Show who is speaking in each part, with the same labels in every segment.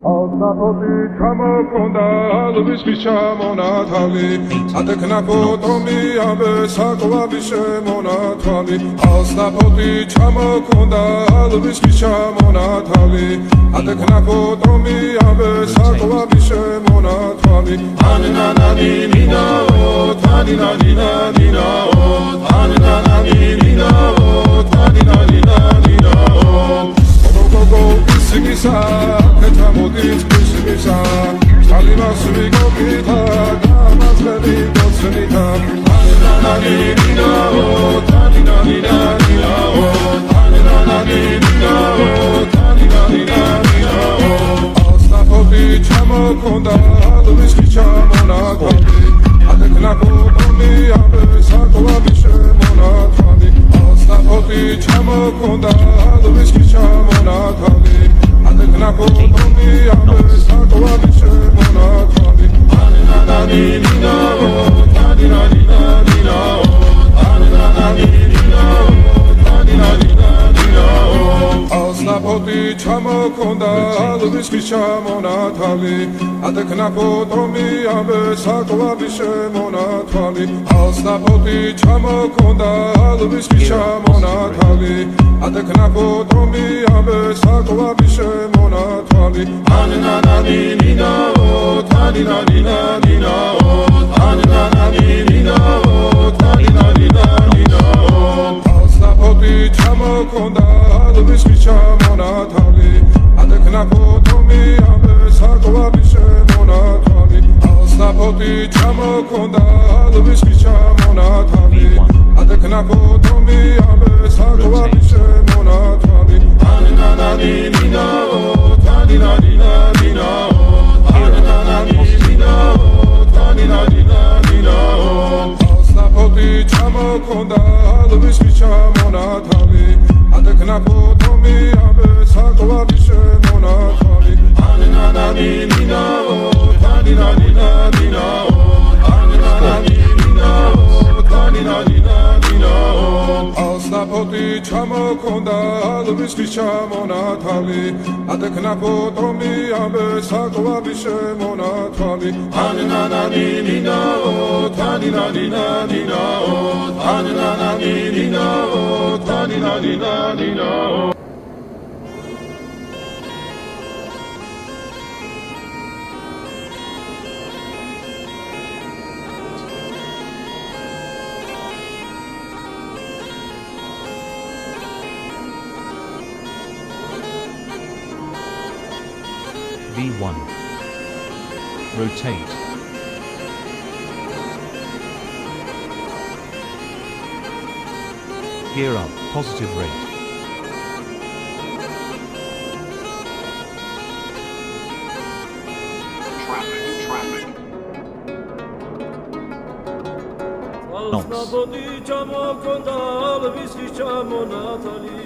Speaker 1: Alnapoti çamakonda alvis monatali Adekna potomi abe sakla bişe monatali Alnapoti çamakonda alvis monatali Adekna potomi abe sakla bişe monatali Anina nina o tanina nina o Anina nina o tanina nina o Go isigisa ketamodit isigisa Salimas vigogita gamazleri gotsenita Tanina nina o tanina nina o Tanina nina o tanina nina o Alnapoti çamakonda alvis monatali Adekna potomi abe sakla bişe monatali Alnapoti çamakonda alvis monatali Adekna potomi abe sakla bişe monatali Tanina nina o tanina nina o Tanina nina o tanina nina o Alnapoti çamakonda alvis monatali Adekna potomi abe sakla bişe monatali Alnapoti çamakonda alvis monatali Adekna potomi abe sakla bişe monatali Tanina nina o tanina nina o Tanina nina o tanina nina o Alnapoti çamakonda alvis monatali Adekna potomi abe sakla bişe monatali Alnapoti çamakonda alvis monatali Adekna potomi abe sakla bişe monatali Tanina nina o tanina nina o Tanina nina o tanina nina o Alnapoti çamakonda alvis monatali Adekna potomi abe sakla bişe monatali Tanina nina o tanina nina o Tanina nina o tanina nina o Alnapoti çamakonda alvis monatali Adekna potomi abe sakla bişe monatali Tanina nina o tanina nina o Tanina nina o tanina nina o
Speaker 2: V1. Rotate. Gear up, positive rate.
Speaker 3: Traffic.
Speaker 4: Alnapoti çamakonda alvis monatali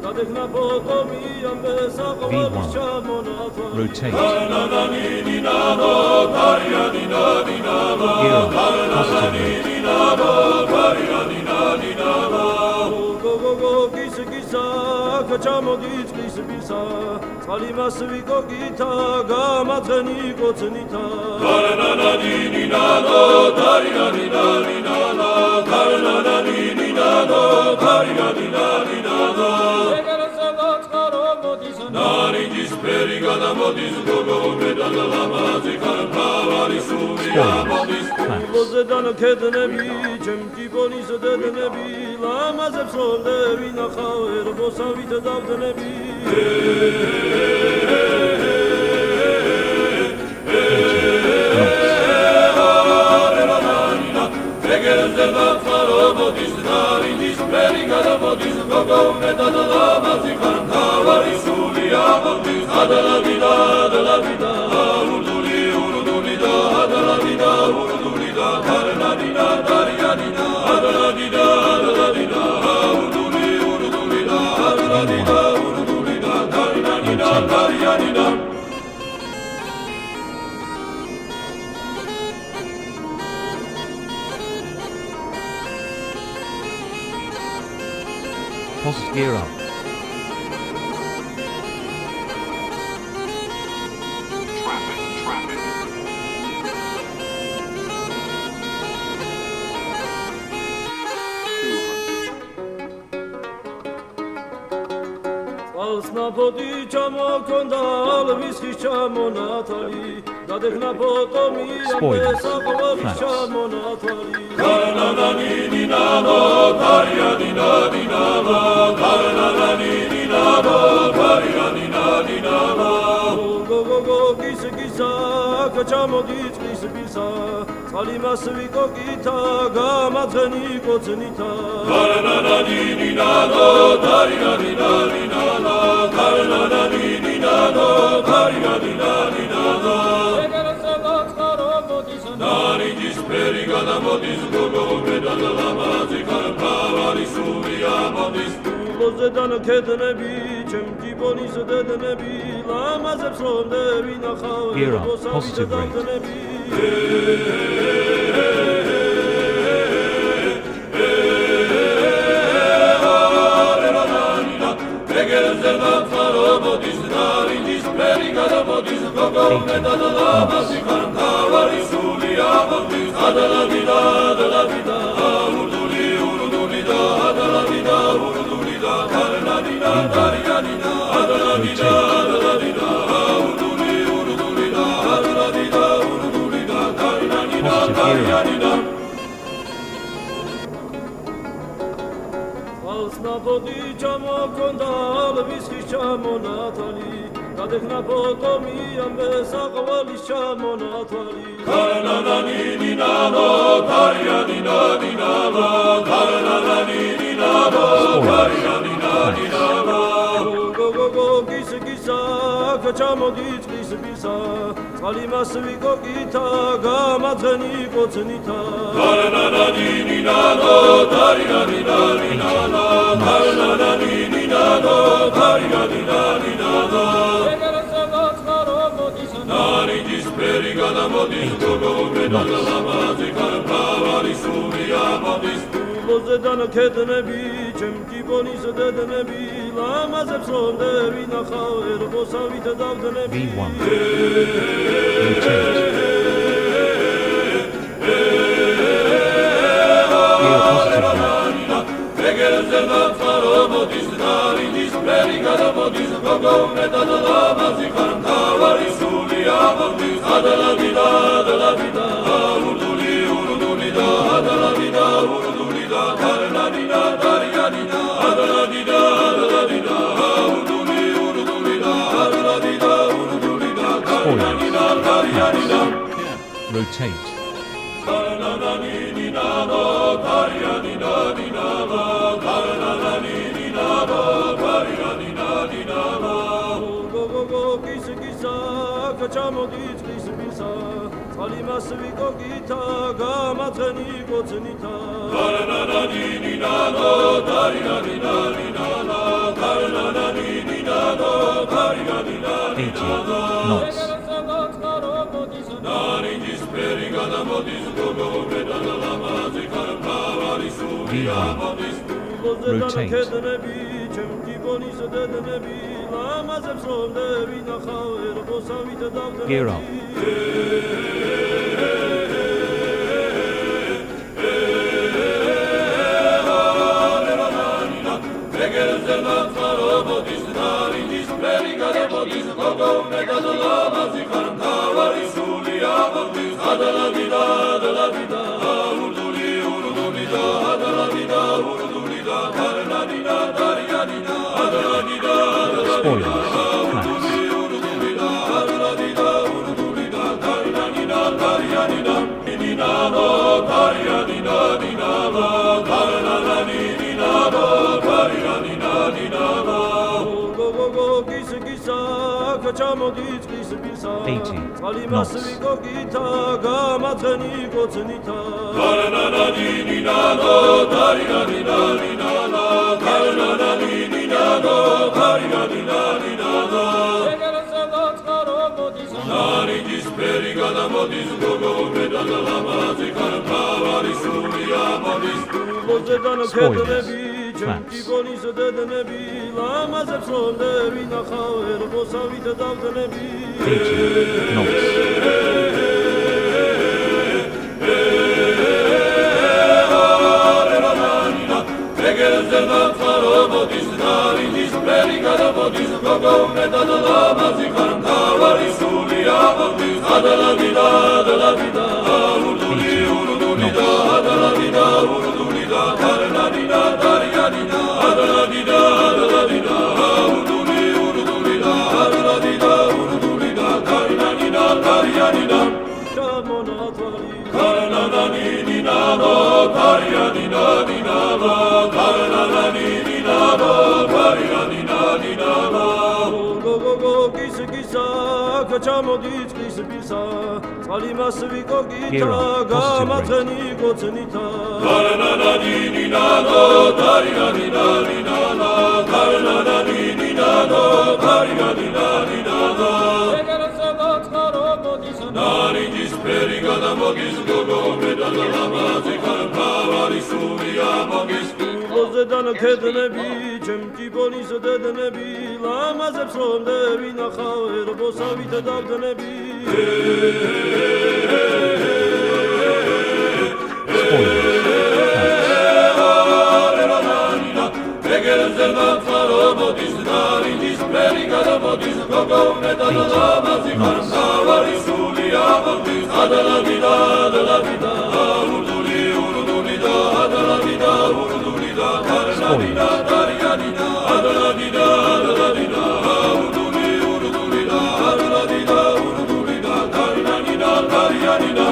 Speaker 4: Adekna potomi abe sakla bişe monatali
Speaker 2: Rotate.
Speaker 1: Tanina nina o tanina nina o
Speaker 2: Gear up, positive rate.
Speaker 1: Tanina nina
Speaker 4: Go gisa kaçamodit gisa Salimas vigogita gamazleri gotsenita
Speaker 1: Tanina nina o tanina nina o Tanina nina o tanina nina o Narigis perigada modis gogo medala lamazi karpavari suvia modis
Speaker 4: Vozedan kednebi çemki polis dednebi Lamazep soldevi nakhaver bosavit davdnebi Vegelze batfaro modis narigis perigada modis gogo medala lamazi karpavari suvia modis Adala vida urduli da adala vida urduli da Tarina dina daria dina adala vida urduli da adala vida urduli da Tarina dina daria dina
Speaker 2: Positive gear up.
Speaker 3: ნაფოტი ჩამოქონდა ალვისხის ჩამონათალი გადეხნა ფოტომი ამბეს აყვალის ჩამონათალი
Speaker 1: Karnanani-ninano, Karya-nina-ninano, Karnanani-ninano, Karya-nina-ninano.
Speaker 3: გოგოგო გისა კაჩამოდით ყისბისა წყალი მასვიკო გითა გამაძენი კოცნითა
Speaker 1: Karnanani-ninano, Karya-nina-ninano, Karnanani-ninano, Karya-nina-ninano. Nariģis peri გადამოდის გოგო მედალა ლამაზი კარფავალი სულია მოდის
Speaker 3: ლოზედან ქედნები ჩემ ჯიბონის დედნები ლამაზებს რომ დევინახავ
Speaker 2: Gear up, positive rate.
Speaker 1: ეგერზე ნაცარო მოდის ნარიჯის პერი გადამოდის გოგო მედალა ლამაზი კარფავალი სულია მოდის ადალადინა ადალადინა ურდული ურდული და ადალადინა ურდული და კარნადინა დარიანინა ადალადინა ადალადინა ურდული ურდული და ადალადინა ურდული და კარნადინა დარიანინა
Speaker 3: ნაფოტი ჩამოქონდა ალვისხის ჩამონათალი გადეხნა ფოტომი ამბეს აყვალის ჩამონათალი
Speaker 1: Karnanani-ninano, Karya-nina-ninano, Karnanani-ninano, Karya-nina-ninano.
Speaker 3: გოგოგო გისა კაჩამოდით ყისბისა წყალი მასვიკო გითა გამაძენი კოცნითა
Speaker 1: Karnanani-ninano, Karya-nina-ninano, Karnanani-ninano, Karya-nina-ninano. Nariģis peri გადამოდის გოგო მედალა ლამაზი კარფავალი სულია მოდის
Speaker 3: ლოზედან ქედნები ჩემ ჯიბონის დედნები ლამაზებს რომ დევინახავ ერბოსავით დავდნები
Speaker 2: V1. Rotate. Gear positive rate.
Speaker 1: ეგერზე ნაცარო მოდის ნარიჯის პერი გადამოდის გოგო მედალა ლამაზი კარფავალი სულია მოდის ადალადინა ადალადინა ურდული ურდული და ადალადინა ურდული და კარნადინა დარიანინა ადალადინა ადალადინა ურდული ურდული და ადალადინა ურდული და კარნადინა დარიანინა
Speaker 2: Rotate.
Speaker 1: Karnanani-ninano, Karya-nina-ninano, Karnanani-ninano, Karya-nina-ninano.
Speaker 3: გოგოგო გისა კაჩამოდით ყისბისა წყალი მასვიკო გითა გამაძენი კოცნითა
Speaker 1: Karnanani-ninano, Karya-nina-ninano, Karnanani-ninano, Karya-nina-ninano.
Speaker 2: 80 knots.
Speaker 1: Nariģis peri გადამოდის გოგო მედალა ლამაზი კარფავალი სულია მოდის
Speaker 3: ლოზედან ქედნები ჩემ ჯიბონის დედნები ლამაზებს რომ დევინახავ ერბოსავით დავდნები
Speaker 2: Gear up.
Speaker 1: ეგერზე ნაცარო მოდის ნარიჯის პერი გადამოდის გოგო მედალა ლამაზი კარფავალი სულია მოდის ადალადინა ადალადინა ურდული ურდული და ადალადინა ურდული და კარნადინა დარიანინა ადალადინა ადალადინა ურდული ურდული და ადალადინა ურდული და კარნადინა დარიანინა ნინანო Karya-nina-ninano, Karnanani-ninano, Karya-nina-ninano.
Speaker 3: გოგოგო გისა კაჩამოდით ყისბისა
Speaker 2: 80
Speaker 3: წყალი
Speaker 2: knots.
Speaker 3: მასვიკო გითა გამაძენი კოცნითა
Speaker 1: Karnanani-ninano, Karya-nina-ninano, Karnanani-ninano, Karya-nina-ninano. Nariģis peri გადამოდის გოგო მედალა ლამაზი კარფავალი სულია მოდის
Speaker 3: ლოზედან ქედნები ჩემ
Speaker 2: Flaps.
Speaker 3: ჯიბონის დედნები ლამაზებს რომ დევინახავ ერბოსავით დავდნები
Speaker 2: 80 knots.
Speaker 1: ეგერზე ნაცარო მოდის ნარიჯის პერი გადამოდის
Speaker 3: ჩამოდით ყისბისა წყალი მას ვიკოგითა გამაძენი გოცნითა
Speaker 1: გარნანანინინანო დარიანინანინანო გარნანანინინანო დარიანინანინანო ნარინჯის ფერი გადამოგის გოგო მეტად ლამაზი ხარფავარი სულია მოგის
Speaker 3: გოზედან ქედნები ჩემი პონის დედნები ლამაზებს რომ დევინახავ ერბოსავით დავდნები
Speaker 1: ეგერზე ნაცარო მოდის ნარინჯის ფერი გადამოდის გოგო მეტად ლამაზი ხარფავარი სულია მოგის ადალავიდა ადალავიდა ურდული ურდული და ადალავიდა ურდული და გარნანინა დარიანინა ადალავიდა ადალავიდა ურდული ურდული და ადალავიდა ურდული და გარნანინა დარიანინა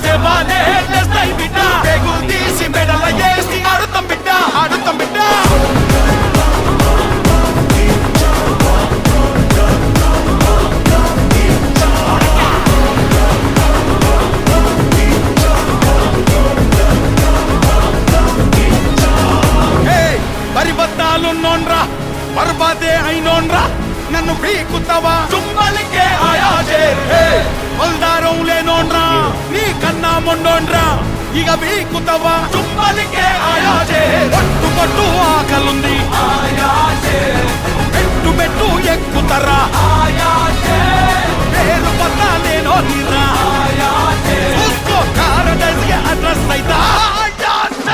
Speaker 5: సేవాలే లేస్తాయి బిడ్డ పేగులు తీసి మెడల వేసి ఆడుతాం బిడ్డ ఆడుతాం బిడ్డ పరిబద్ధాలున్నోన్రా బర్బాదే అయినోన్రా నన్ను పీకుతావా చుమ్మలికే ఆయాజే బల్దారం లేనోన్రా నీ కన్నా మొండోన్రా ఇక పీకుతావా చుమ్మలికే ఆయాజే పట్టు పట్టు ఆకలుంది ఆయాజే మెట్టు మెట్టు ఎక్కుతరా ఆయాజే పేరు పత్తా లేనో నీరా ఆయాజే చూసుకో కారడైజ్ అడ్రస్ అయితా ఆయాజే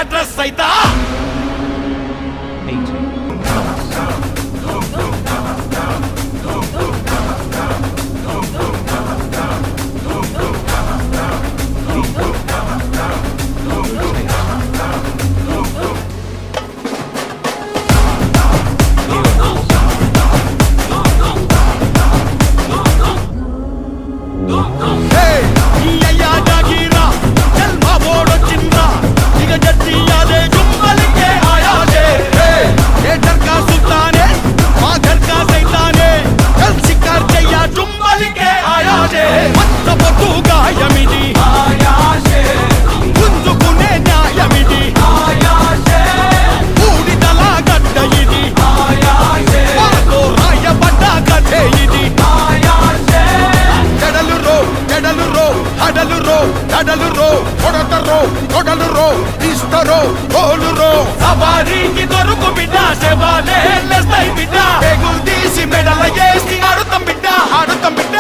Speaker 5: అడ్రస్ అయితా
Speaker 2: 80 knots. సవారీకి దొరుకు బిడ్డ సేవాలే లేస్తాయి బిడ్డ పేగులు తీసి మెడల వేసి ఆడుతాం బిడ్డ ఆడుతాం బిడ్డ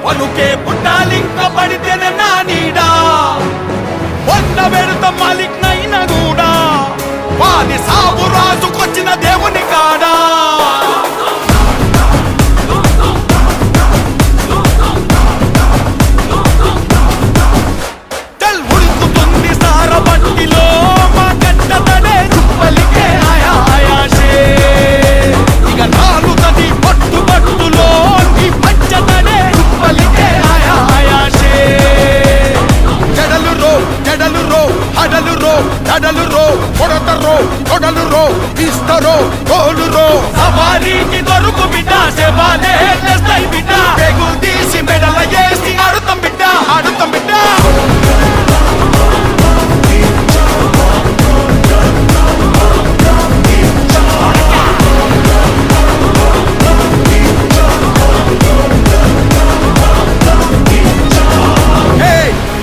Speaker 2: పలుకే పుట్టాలింక పడితేనే నా నీడా వంద పెడతాం మాలిక్ నైనా కూడా వాని సాగు రాజుకొచ్చిన దేవుని కాడా తెల్ ఉడుకుతుంది సార బట్టిలో మా గడ్డతనే చుప్పలికే ఆయా ఆయాషే ఇక నాలుగది పట్టు పట్టులో నీ పంచతనే చుప్పలికే ఆయా ఆయాషే జడలు రో హడలు రో దడలు రో కొడతరో కొడలు రో ఇస్తరో గోలు రో సవారీకి దొరుకు బిడ్డ సేవాలే లేస్తాయి బిడ్డ పేగులు తీసి మెడల వేసి ఆడుతాం బిడ్డ ఆడుతాం బిడ్డ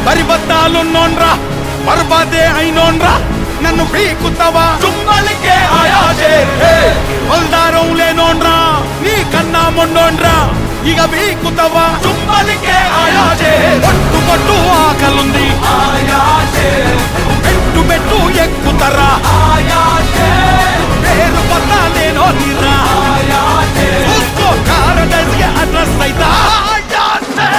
Speaker 2: పరిబద్ధాలున్నోన్రా బర్బాదే అయినోన్రా నన్ను పీకుతావా చుమ్మలికే ఆయాజే బల్దారం లేనోన్రా నీ కన్నా మొండోన్రా ఇక పీకుతావా చుమ్మలికే ఆయాజే పట్టు పట్టు ఆకలుంది ఆయాజే మెట్టు మెట్టు ఎక్కుతరా ఆయాజే పేరు పత్తా లేనో నీరా ఆయాజే చూసుకో కారడైజ్ అడ్రస్ అయితా ఆయాజే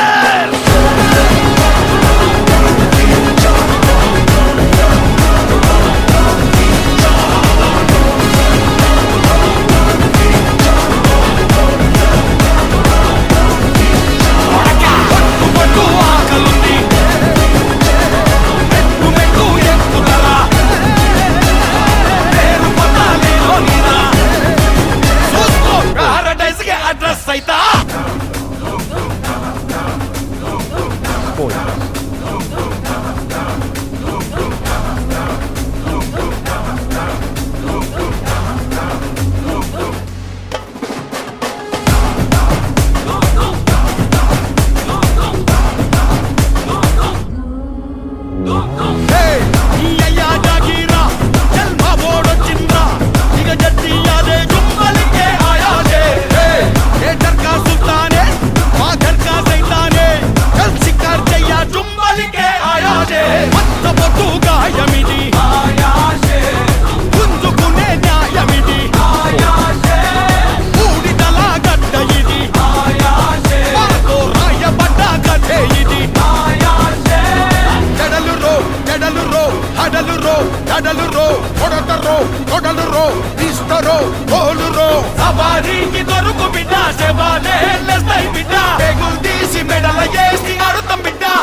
Speaker 5: Sabariki doruku bida sevale lestai bida Begul disi medala yesti adutam bida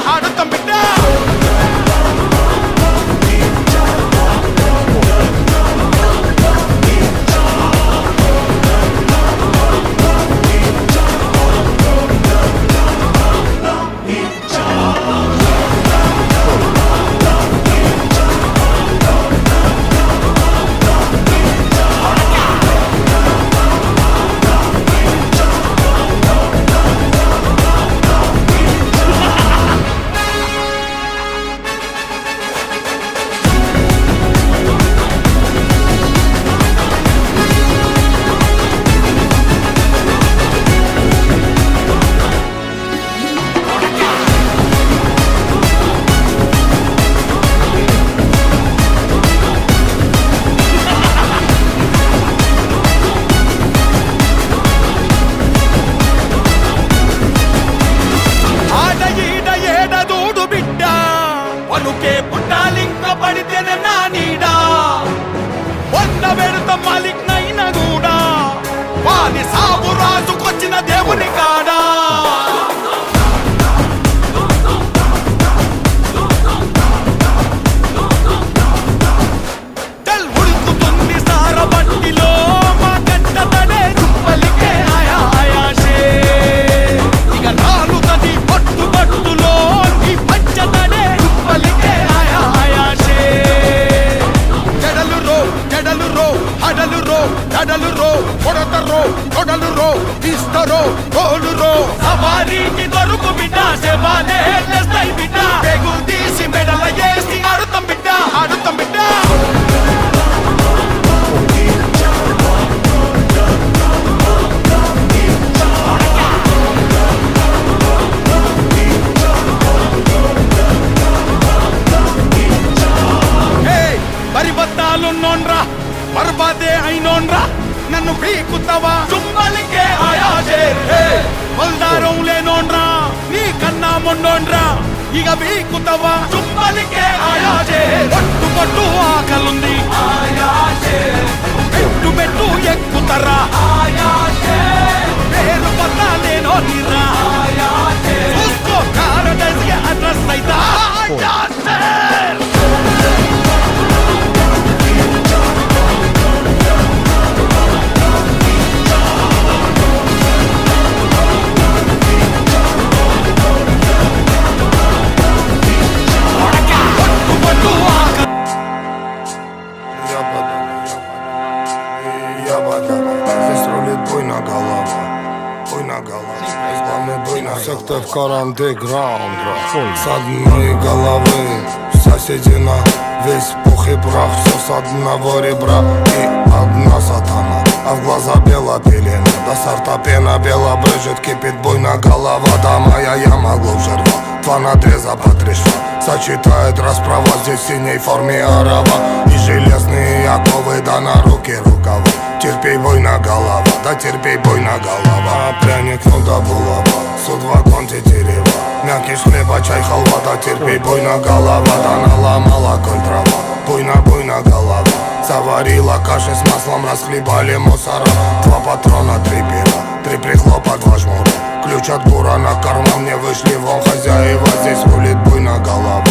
Speaker 5: Sabariki doruku bida sevale lestai bida Begul disi medala yesti adutam bida Hey, baribattalu nonra barbade ainonra Nannu peekutava chumbalike ayase Valdaronle nonra nee kanna mondonra iga peekutava chumbalike ayase Pottu aakalundi ayase Mettu ekkutara ayase Peru pattale nonira ayase Usko karadasiya address aita ayase
Speaker 6: В андеграунд с одной головы соседи на весь пух и прах. Все с одного ребра и одна сатана, а в глаза бела пелена. До сорта пена бела брызжет, кипит буйна голова. Да моя яма глубже рва, два надреза по 3 шва. Сочетает расправа, здесь в синей форме арава. И железные оковы, да на руки рукава. Терпей буйна голова, да терпей буйна голова. Пряник, ну да булава, суд вагон тетерева. Мякиш хлеба, чай, халва, да терпей буйна голова. Да наломала конь трава, буйна голова. Заварила каши с маслом, расхлебали мусора. 2 патрона, 3 пива, 3 прихлопа, 2 жмура. Ключ от бура на карман, мне вышли вон хозяева. Здесь рулит буйна голова,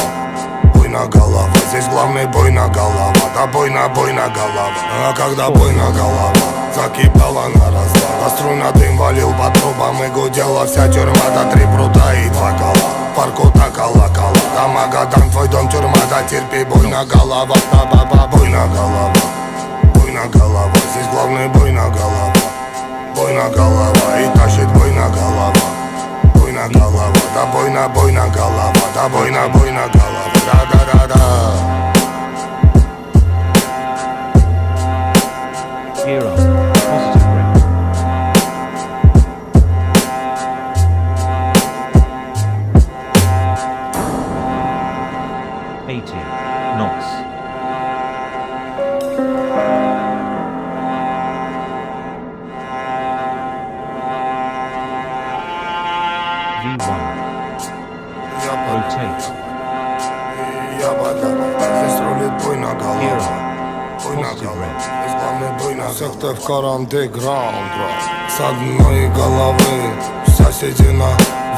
Speaker 6: буйна голова. Здесь главный буйна голова, да буйна голова. А когда буйна голова закипала на разлад, а струна дым валил по трубам и гудела вся тюрьма. Да 3 прута и 2 кола, парку так колокола. Да Магадан, твой дом тюрьма, да терпи буйна голова. Да баба буйна голова, здесь главный буйна голова. Буйна голова и тащит буйна голова. Буйна голова, да буйна голова, да буйна голова. Да
Speaker 7: 80 knots. V1. Rotate.
Speaker 6: Сектор в андеграунд, с одной головы вся седина,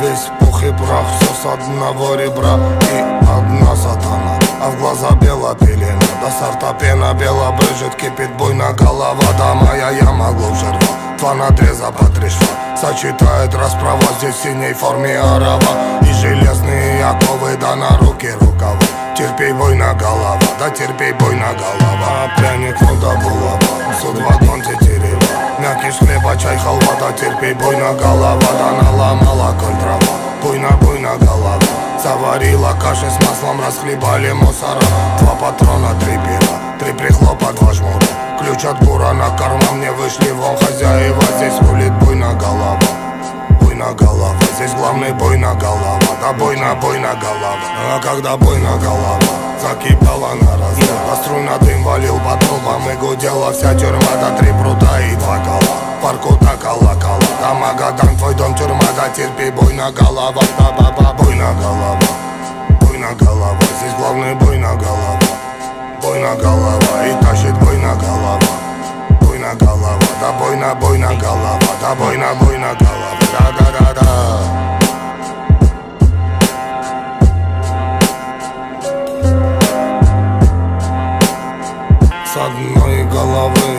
Speaker 6: весь пух и прах, все с одного ребра и одна сатана, а в глаза бела пелена, до сорта пена бела брызжет, кипит буйна голова, да моя яма глубже рва, два надреза по 3 шва, сочетает расправа, здесь в синей форме орава и железные оковы, да на руки рукава. Терпей бойна голова, да терпей бойна голова. Пряник, ну да булава, суд вагон тетерева. Мякиш хлеба, чай, халва, да терпей бойна голова. Да наломала коль трава, буйна голова. Заварила каши с маслом, расхлебали мусора. 2 патрона, 3 пера, 3 прихлопа, 2 жмура. Ключ от бура на карман, мне вышли вон хозяева. Здесь рулит буйна голова. Голова, здесь главный бойна голова, да бойна голова. А когда бойна голова закипала на раз, а струйно дым валил по трубам и гудела вся тюрьма, да 3 пруда и 2 кола. Парку так колокола, да Магадан, твой дом тюрьма, да терпи бойна голова, да баба бойна голова, здесь главный бойна голова и тащит бойна голова, да бойна голова, да бойна голова. Да-да-да-да. С одной головы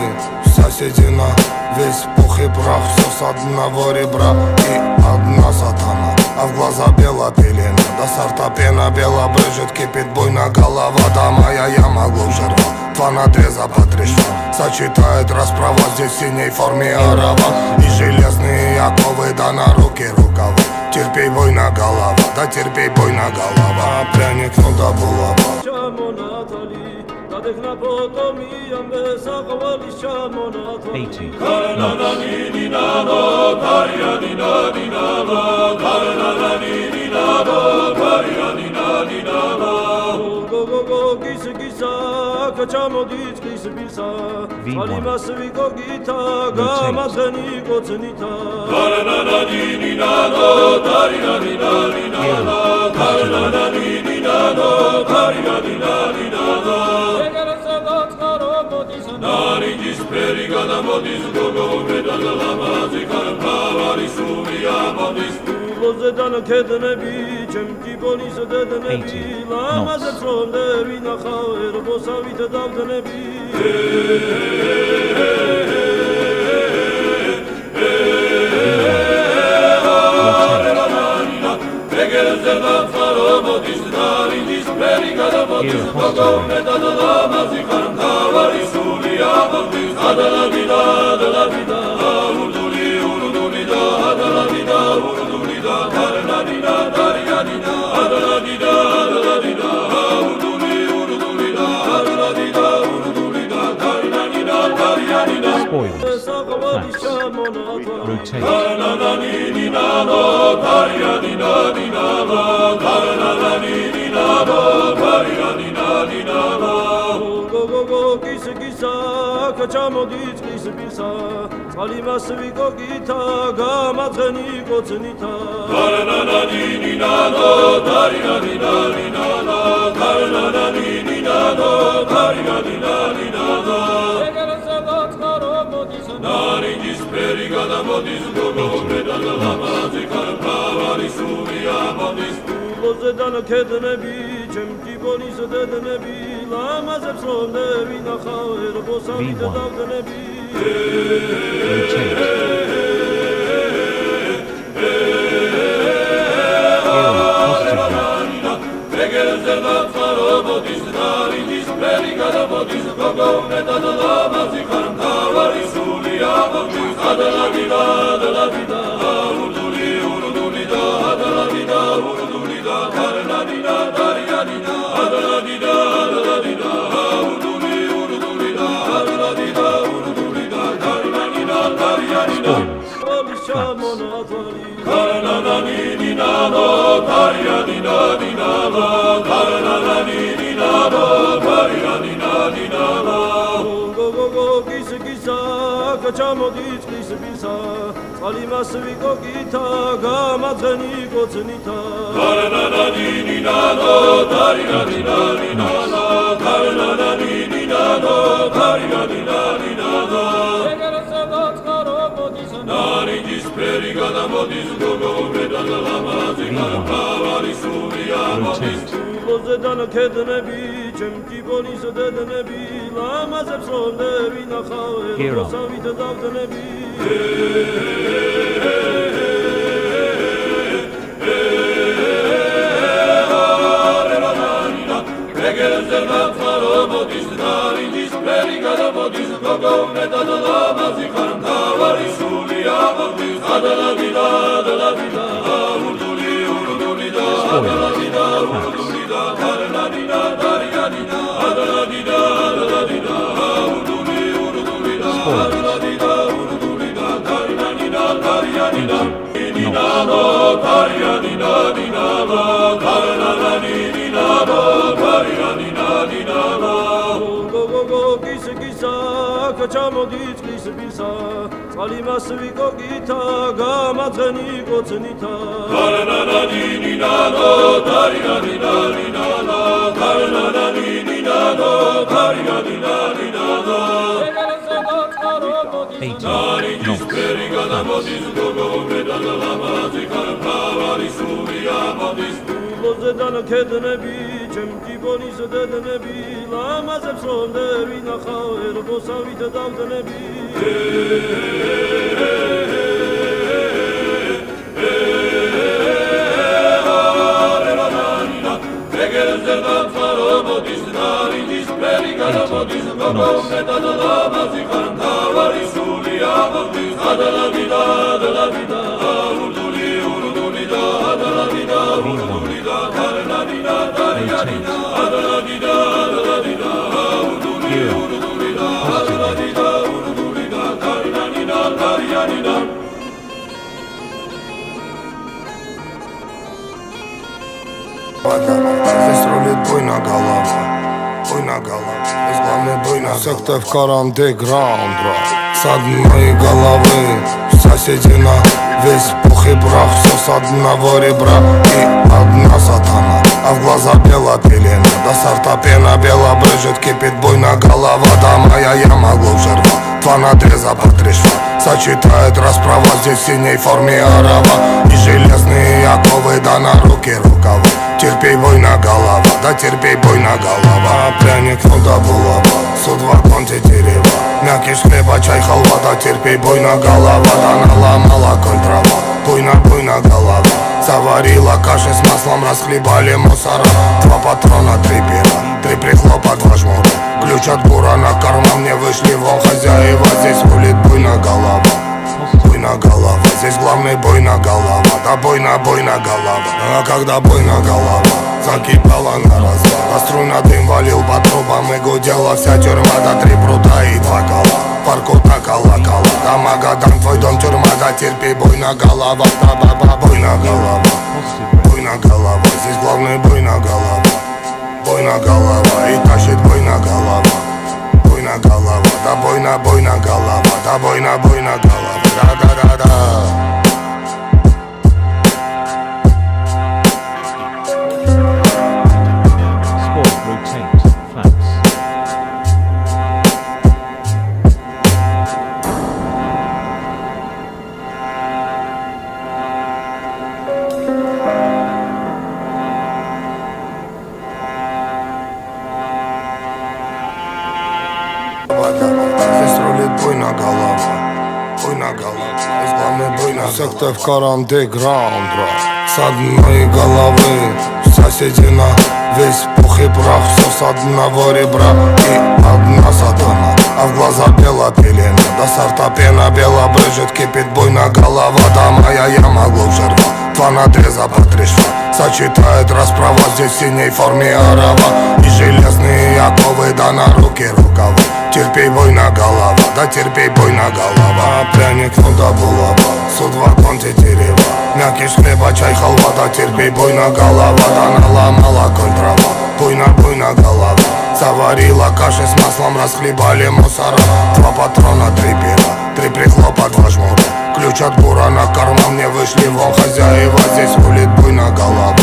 Speaker 6: вся седина, весь пух и прах, все с одного ребра и одна сатана, а в глаза бела пелена, до сорта пена бела брызжет, кипит буйна голова, да моя яма глубже рва, 2 надреза по 3 шва, сочетает расправа, здесь в синей форме орава и железные оковы, да на руки рукава. Терпей бойна голова, да терпей бойна голова. Пряник, ну да булава.
Speaker 3: ჩამოდის ხის ბისა ალიმას ვიკოგითა გამაძენი კოცნითა
Speaker 1: გარანანინინანო დარიანინანინანო გარანანინინანო დარიანინანინანო ეგარასადაწყარო მოდის ნარიჯის ფერი გადამოდის გოგო მედალა ლამაზი კარფავარი სულია მოდის
Speaker 3: ლოზედან ქედნები ჩემი პონის დედნები ლამაზებს რომ დევინახავ ერბოსავით დავდნები
Speaker 1: ეგერზე დავწარო მოდის ნარიჯის ფერი გადამოდის გოგო მედალა ლამაზი კარფავარი სულია მოდის ადალაბიდა ადალაბიდა ურდული და ადალაბიდა ურდული და გარანადინა დარიანინა ადალაბიდა ადალაბიდა ურდული და ადალაბიდა ურდული და გარანადინა დარიანინა
Speaker 7: Spoils. Flaps. Rotate.
Speaker 1: გარანადინინანო დარიანინანინანო გარანადინინანო დარიანინანინანო
Speaker 3: გოგოგოგისგისა ჩამოდის ხის ბისა ალიმას ვიკოგითა გამაძენი კოცნითა
Speaker 1: გარანადინინანო დარიანინანინანო გარანადინინანო დარიანინანინანო ეგარასადაწყარო მოდის ნარიჯის ფერი გადამოდის გოგო მედალა ლამაზი კარფავარი სულია მოდის
Speaker 3: ლოზედან ქედნები ჩემი პონის დედნები ლამაზებს რომ დევინახავ ერბოსავით დავდნები
Speaker 1: ეგერზე დავწარო მოდის ნარიჯის ფერი გადამოდის გოგო მედალა ლამაზი კარფავარი სულია მოდის ადალაბიდა ადალაბიდა ურდული და ადალაბიდა ურდული და გარანადინა დარიანინა ადალაბიდა ადალაბიდა ურდული და ადალაბიდა ურდული და გარანადინა დარიანინა
Speaker 3: პოლის ჩამონათვალი
Speaker 1: გარანადინინანო დარიანინანინანო გარანადინინანო
Speaker 3: ჩამოდის წყლის ბისა წყალი მას ვიკოკითა გამაძღენი კოცნითა
Speaker 1: Karnanadinado, darinadinadinado, karnanadinado, darinadinadinado. Narigis perigada modis gogo vedana lamazi karpavali suvia modis.
Speaker 3: Lozedana kednebi, çemki bonis dednebi, lamazebs romdebi naxaver, rosavit davdnebi.
Speaker 1: Egezelmat modis narigis perigada modis gogo vedana lamazi karpavali suvia modis. Adala vida, urduli, urduli da, adala vida, urduli da, karnadina, darinadina, adala vida, urduli, urduli da, adala vida, urduli da, karnadina, darinadina, dinado, darinadina, dinado, karnadina, darinadina, dinado.
Speaker 3: Go, gisa, ჩამოდის წყლის ბისა წყალი მას ვიკოკითა გამაძღენი კოცნითა
Speaker 1: Karnanadinado, darinadinadinado, karnanadinado, darinadinadinado. Narigis perigada modis gogo vedana lamazi karpavali suvia modis.
Speaker 3: Lozedana kednebi, çemki bonis dednebi, lamazebs romdebi naxaver, rosavit davdnebi.
Speaker 1: Egezelmat modis narigis perigada modis gogo vedana lamazi karpavali suvia modis. Adala vida, urduli, urduli da, adala vida, urduli da, karnadina, darinadina, adala vida, urduli, urduli da, adala vida, urduli da, karnadina, darinadina.
Speaker 6: Здесь рулит буйна голова, здесь главный буйна. Секта в карандеграунд, брат. С одной головы соседина, весь пух и прах, все с одного ребра. И одна сатана, а в глаза бела пелена. До сорта пена бела брызжет, кипит буйна голова. Да моя яма глубже рва, два надреза по 3 шва. Сочетает расправа, здесь в синей форме орава. И железные оковы, да на руки рукава. Терпей, буйна голова, да терпей, буйна голова. Пряник, ну да булава, судьба конте дерева. Мякиш хлеба, чай, халва, да терпей, буйна голова. Да наломала коль трава, буйна голова. Заварила каши с маслом, расхлебали мусора. 2 патрона, 3 пера, 3 прихлопа, 2 жмура. Ключ от бура на карма, мне вышли вон хозяева. Здесь рулит буйна голова, здесь главный буйна голова. Да буйна голова. А когда буйна голова закипала на развал, а струйный дым валил по трубам и гудела вся тюрьма. Да 3 прута и 2 кола, парку так колокола. Да Магадан, твой дом тюрьма, да терпи, буйна голова. Да баба, буйна голова, здесь главный буйна голова. И тащит буйна голова, да буйна голова, да буйна голова, да.
Speaker 7: Sport rotate flaps.
Speaker 6: Здесь рулит буйна голова, здесь главный буйна. Секта в карандеграунд, брат. С одной головы соседина, весь пух и прах, все с одного ребра. И одна сатана, а в глаза бела пелена. До сорта пена бела брызжет, кипит буйна голова. Да моя яма глубже рва, 2 надреза по 3 шва. Сочетает расправа, здесь в синей форме орава. И железные оковы, да на руки рукава. Терпей, буйна голова, да терпей, буйна голова. Пряник, ну да булава, судьба конте дерева. Мякиш хлеба, чай, халва, да терпей, буйна голова. Да наломала коль трава, буйна голова. Заварила каши с маслом, расхлебали мусора. 2 патрона, 3 пера, 3 прихлопать флешмоб. Ключ от бурана, карман мне вышли вон. Хозяева, здесь рулит буйна голова.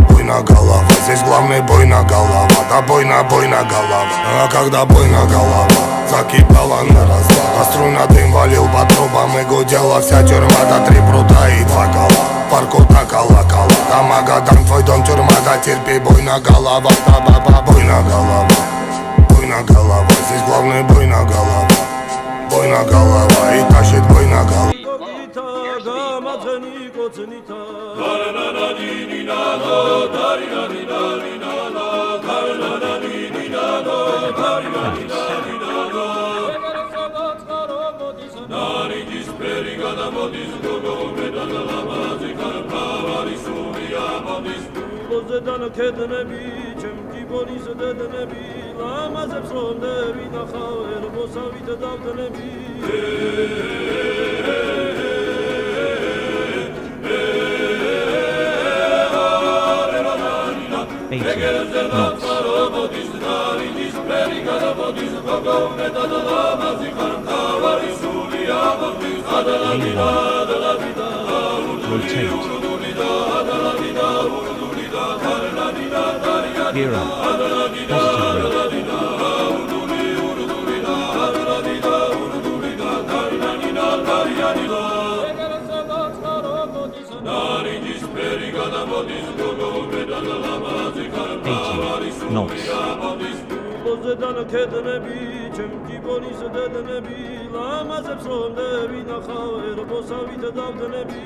Speaker 6: Буйна голова, здесь главный буйна голова. Да буйна голова. А когда буйна голова закипала на распад, а струна дым валил по трубам и гудела вся тюрьма. До 3 прута и 2 кола, парку так колокола. Да Магадан, твой дом тюрьма, да терпи, буйна голова. Да баба, буйна голова. Буйна голова, здесь главный буйна голова. Буйна голова и тащит буйна голова.
Speaker 3: ზედან ქედნები ჩემი ბონის დედნები ლამაზებს რომ დევინახავ ერბოსავით დავდნები
Speaker 7: Rotate. Gear up. Positive route. Knots.
Speaker 3: ზედან ქედნები ჩემი ბონის დედნები ლამაზებს რომ დევინახავ ერბოსავით დავდნები